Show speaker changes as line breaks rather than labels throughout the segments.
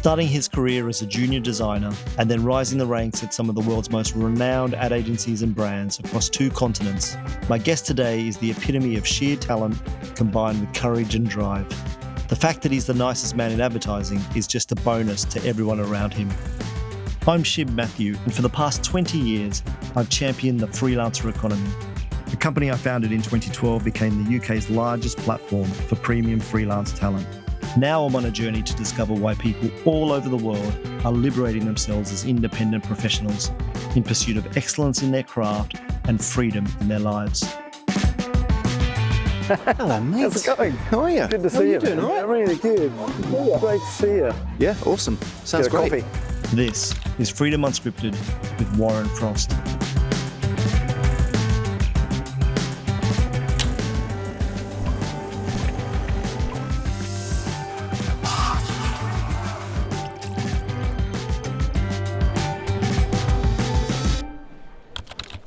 Starting his career as a junior designer and then rising the ranks at some of the world's most renowned ad agencies and brands across 2 continents, my guest today is the epitome of sheer talent combined with courage and drive. The fact that he's the nicest man in advertising is just a bonus to everyone around him. I'm Shib, Mathew, and for the past 20 years, I've championed the freelancer economy. The company I founded in 2012 became the UK's largest platform for premium freelance talent. Now I'm on a journey to discover why people all over the world are liberating themselves as independent professionals in pursuit of excellence in their craft and freedom in their lives.
Hello, mate.
How's it going?
How are you?
Good to see you.
How are you doing, all right?
Yeah, really good. Great to see you.
Yeah, awesome. Sounds
Get a
great.
coffee.
This is Freedom Unscripted with Warren Frost.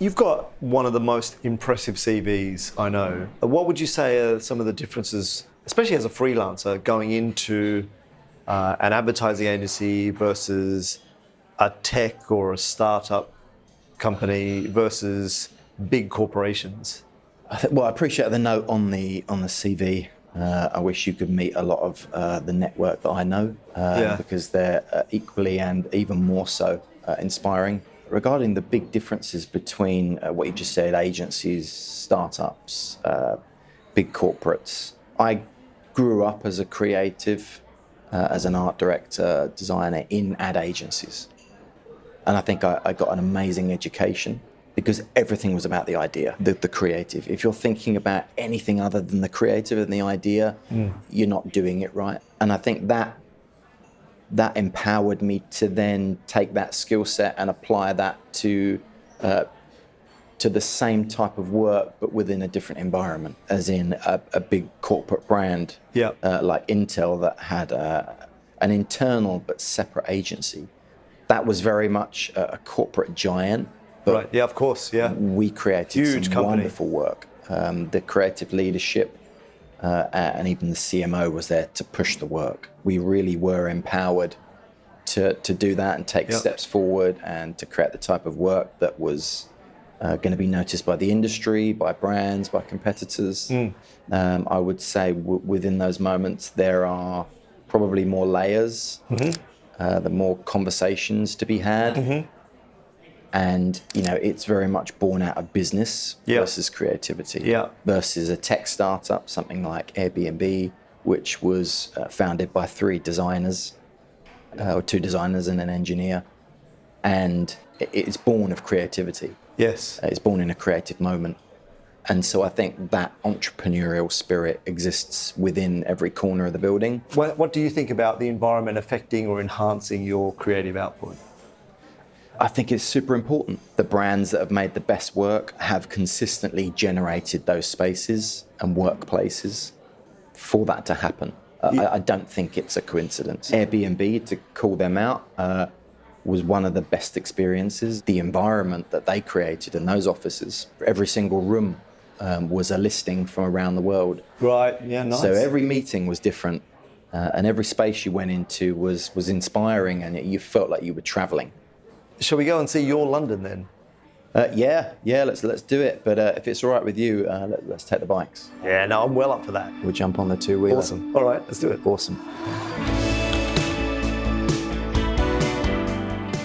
You've got one of the most impressive CVs I know. What would you say are some of the differences, especially as a freelancer, going into an advertising agency versus a tech or a startup company versus big corporations?
I appreciate the note on the CV. I wish you could meet a lot of the network that I know because they're equally and even more so inspiring. Regarding the big differences between what you just said, agencies, startups, big corporates, I grew up as a creative, as an art director, designer in ad agencies. And I think I got an amazing education because everything was about the idea, the creative. If you're thinking about anything other than the creative and the idea, you're not doing it right. And I think that empowered me to then take that skill set and apply that to the same type of work, but within a different environment, as in a big corporate brand like Intel that had an internal but separate agency. That was very much a corporate giant. But
right, yeah, of course, yeah.
We created
Huge
some
company.
Wonderful work. The creative leadership and even the CMO was there to push the work. We really were empowered to do that and take steps forward and to create the type of work that was going to be noticed by the industry, by brands, by competitors. I would say within those moments there are probably more layers, the more conversations to be had. And, it's very much born out of business versus creativity versus a tech startup, something like Airbnb, which was founded by 3 designers, or 2 designers and an engineer. And it's born of creativity.
Yes.
It's born in a creative moment. And so I think that entrepreneurial spirit exists within every corner of the building.
What do you think about the environment affecting or enhancing your creative output?
I think it's super important. The brands that have made the best work have consistently generated those spaces and workplaces for that to happen. I don't think it's a coincidence. Airbnb, to call them out, was one of the best experiences. The environment that they created in those offices, every single room was a listing from around the world.
Right, yeah, nice.
So every meeting was different and every space you went into was inspiring and you felt like you were traveling.
Shall we go and see your London then?
Yeah, let's do it. But if it's all right with you, let's take the bikes.
Yeah, no, I'm well up for that.
We'll jump on the 2-wheeler.
Awesome. All right, let's do it.
Awesome.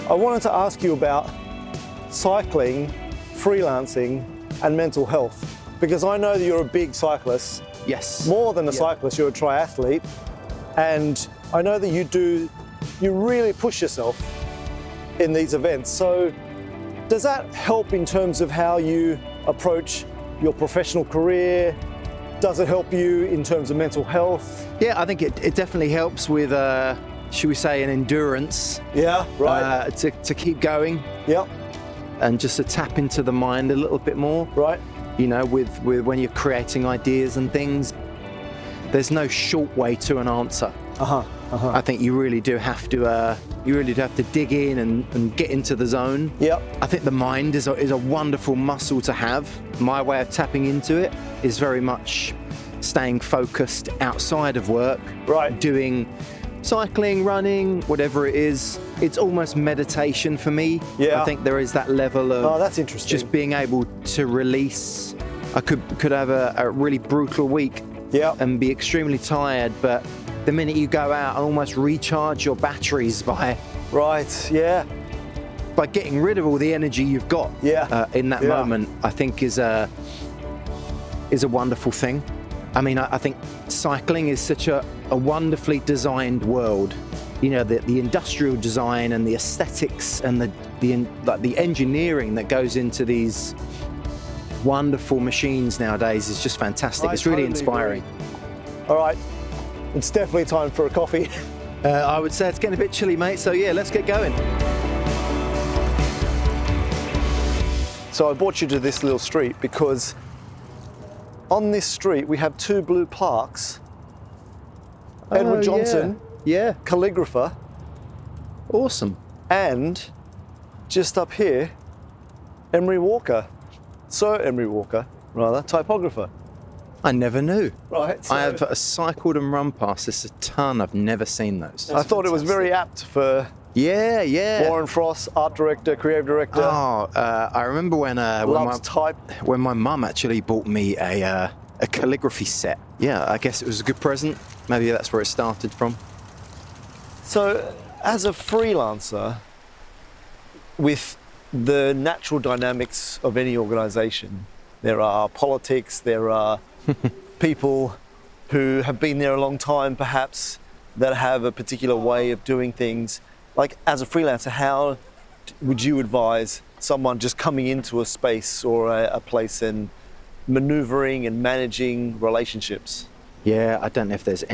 I wanted to ask you about cycling, freelancing, and mental health, because I know that you're a big cyclist.
Yes.
More than a cyclist, you're a triathlete. And I know that you really push yourself in these events. So does that help in terms of how you approach your professional career? Does it help you in terms of mental health?
Yeah, I think it definitely helps with, should we say, an endurance.
Yeah, right.
To keep going.
Yep.
And just to tap into the mind a little bit more.
Right.
With when you're creating ideas and things, there's no short way to an answer. I think you really do have to dig in and get into the zone.
Yep.
I think the mind is a wonderful muscle to have. My way of tapping into it is very much staying focused outside of work,
right.
doing cycling, running, whatever it is, it's almost meditation for me.
Yeah.
I think there is that level of
Oh, that's interesting.
just being able to release. I could have a really brutal week
Yeah.
and be extremely tired, but the minute you go out and almost recharge your batteries by
Right, yeah.
getting rid of all the energy you've got in that moment, I think is a wonderful thing. I mean, I think cycling is such a wonderfully designed world. You know, the industrial design and the aesthetics and the engineering that goes into these wonderful machines nowadays is just fantastic. It's really inspiring.
All right, it's definitely time for a coffee.
I would say it's getting a bit chilly, mate, so yeah, let's get going.
So I brought you to this little street because on this street we have 2 blue plaques. Edward Johnson,
Yeah.
calligrapher,
Awesome.
and just up here, Emery Walker, Sir Emery Walker, rather, typographer.
I never knew.
Right.
I have cycled and run past this a ton. I've never seen those.
I thought it was very apt for
Yeah.
Warren Frost, art director, creative director.
Oh, I remember
Loves type.
when my mum actually bought me a calligraphy set. Yeah, I guess it was a good present. Maybe that's where it started from.
So, as a freelancer, with the natural dynamics of any organization, there are politics, there are people who have been there a long time, perhaps, that have a particular way of doing things. Like, as a freelancer, how would you advise someone just coming into a space or a place and maneuvering and managing relationships?
Yeah, I don't know if there's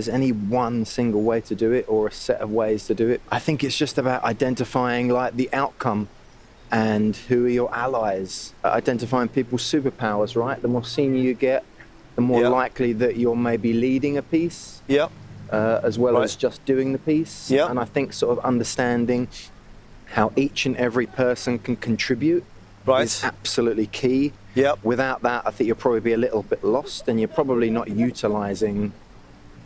any one single way to do it or a set of ways to do it. I think it's just about identifying like the outcome and who are your allies, identifying people's superpowers, right? The more senior you get, the more likely that you're maybe leading a piece.
Yeah.
As well as just doing the piece.
Yeah.
And I think sort of understanding how each and every person can contribute is absolutely key.
Yep.
Without that, I think you'll probably be a little bit lost and you're probably not utilising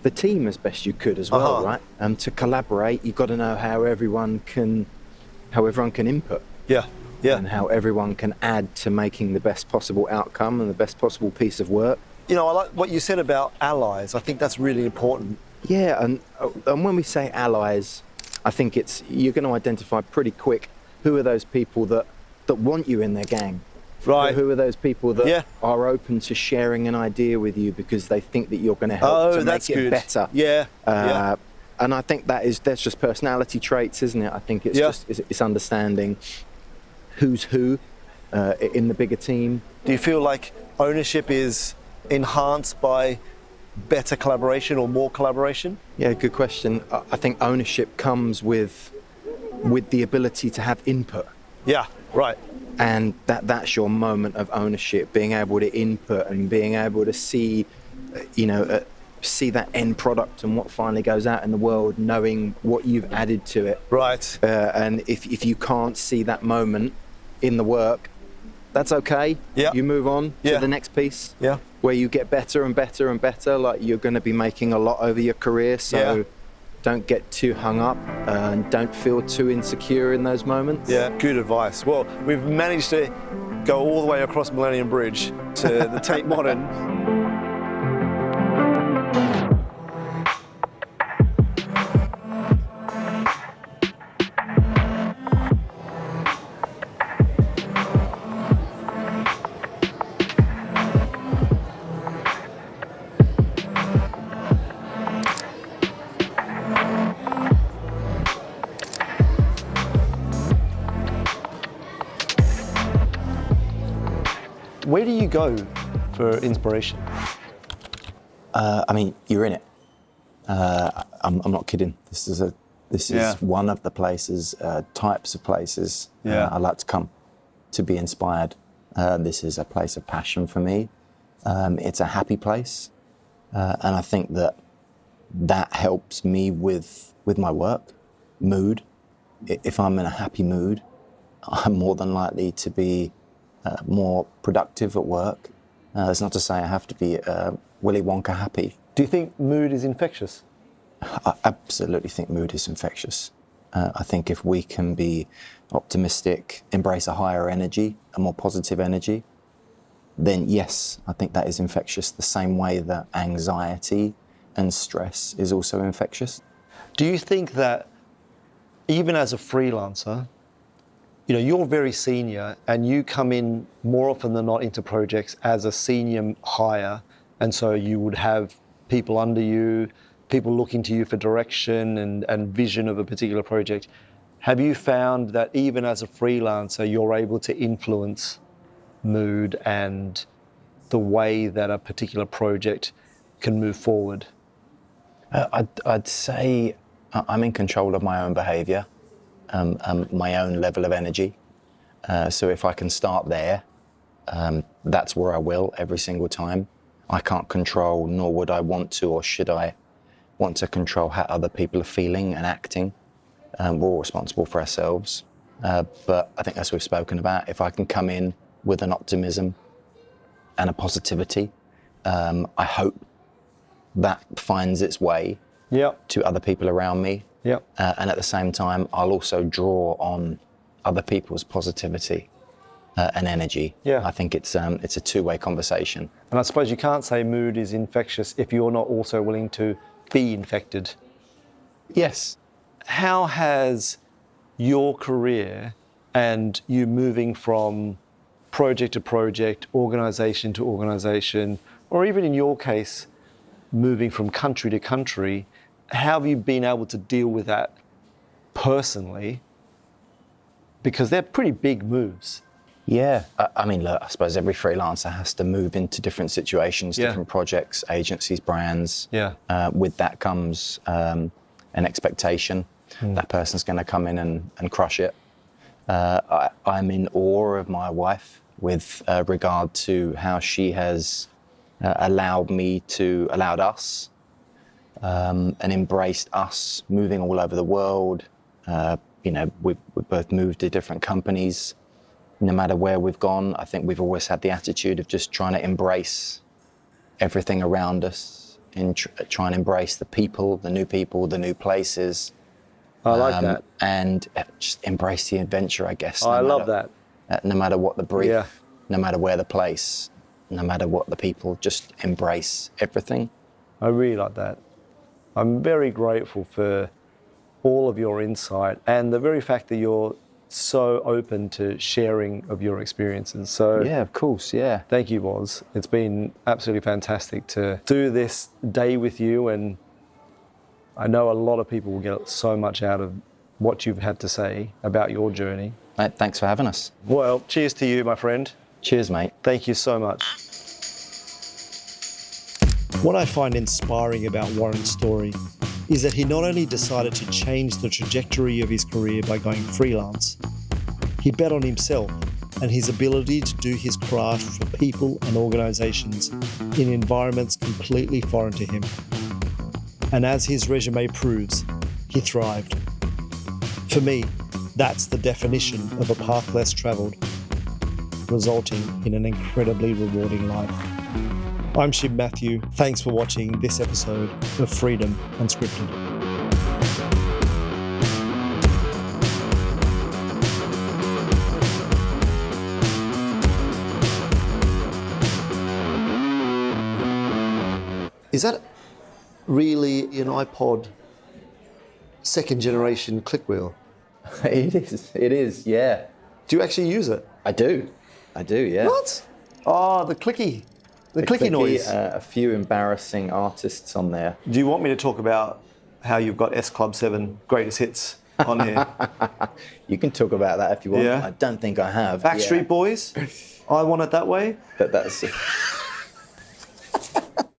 the team as best you could as well, right? To collaborate, you've got to know how everyone can input.
Yeah.
And how everyone can add to making the best possible outcome and the best possible piece of work.
You know, I like what you said about allies. I think that's really important.
Yeah, and when we say allies, I think you're going to identify pretty quick who are those people that want you in their gang.
Right.
Who are those people that are open to sharing an idea with you because they think that you're going to help to make it better.
Yeah.
And I think that's just personality traits, isn't it? I think it's understanding who's who in the bigger team.
Do you feel like ownership is enhanced by better collaboration or more collaboration?
Yeah, good question. I think ownership comes with the ability to have input.
Yeah, right.
And that's your moment of ownership, being able to input and being able to see, see that end product and what finally goes out in the world, knowing what you've added to it.
Right.
And if you can't see that moment in the work, that's okay.
Yeah.
You move on to the next piece.
Yeah.
Where you get better and better and better. Like you're going to be making a lot over your career, so don't get too hung up and don't feel too insecure in those moments.
Yeah, good advice. Well, we've managed to go all the way across Millennium Bridge to the Tate Modern. Where do you go for inspiration?
I mean, you're in it. I'm not kidding. This is one of the places, types of places I like to come to be inspired. This is a place of passion for me. It's a happy place, and I think that helps me with my work, mood. If I'm in a happy mood, I'm more than likely to be more productive at work. That's not to say I have to be Willy Wonka happy.
Do you think mood is infectious?
I absolutely think mood is infectious. I think if we can be optimistic, embrace a higher energy, a more positive energy, then yes, I think that is infectious the same way that anxiety and stress is also infectious.
Do you think that even as a freelancer, you're very senior and you come in more often than not into projects as a senior hire, and so you would have people under you, people looking to you for direction and vision of a particular project. Have you found that even as a freelancer, you're able to influence mood and the way that a particular project can move forward?
I'd say I'm in control of my own behaviour, my own level of energy. So if I can start there, that's where I will every single time. I can't control, nor would I want to, or should I want to control how other people are feeling and acting. We're all responsible for ourselves. But I think as we've spoken about, if I can come in with an optimism and a positivity, I hope that finds its way to other people around me. And at the same time, I'll also draw on other people's positivity and energy. I think it's a two-way conversation.
And I suppose you can't say mood is infectious if you're not also willing to be infected.
Yes.
How has your career and you moving from project to project, organisation to organisation, or even in your case, moving from country to country, how have you been able to deal with that personally? Because they're pretty big moves.
Yeah, I mean, look, I suppose every freelancer has to move into different situations, different projects, agencies, brands. With that comes an expectation. That person's going to come in and crush it. I'm in awe of my wife with regard to how she has allowed us and embraced us moving all over the world. We both moved to different companies. No matter where we've gone, I think we've always had the attitude of just trying to embrace everything around us and try and embrace the people, the new places.
I like that.
And just embrace the adventure, I guess.
I love that.
No matter what the brief, no matter where the place, no matter what the people, just embrace everything.
I really like that. I'm very grateful for all of your insight and the very fact that you're so open to sharing of your experiences. So
yeah, of course, yeah.
Thank you, Woz. It's been absolutely fantastic to do this day with you, and I know a lot of people will get so much out of what you've had to say about your journey.
Mate, thanks for having us.
Well, cheers to you, my friend.
Cheers, mate.
Thank you so much.
What I find inspiring about Warren's story is that he not only decided to change the trajectory of his career by going freelance, he bet on himself and his ability to do his craft for people and organisations in environments completely foreign to him. And as his resume proves, he thrived. For me, that's the definition of a path less travelled, resulting in an incredibly rewarding life. I'm Shib Mathew. Thanks for watching this episode of Freedom Unscripted. Is that really an iPod second generation click wheel?
It is, yeah.
Do you actually use it?
I do, yeah.
What? Oh, the clicky noise.
A few embarrassing artists on there.
Do you want me to talk about how you've got S Club 7 greatest hits on here?
You can talk about that if you want.
Yeah.
I don't think I have.
Backstreet Boys? I Want It That Way?
That's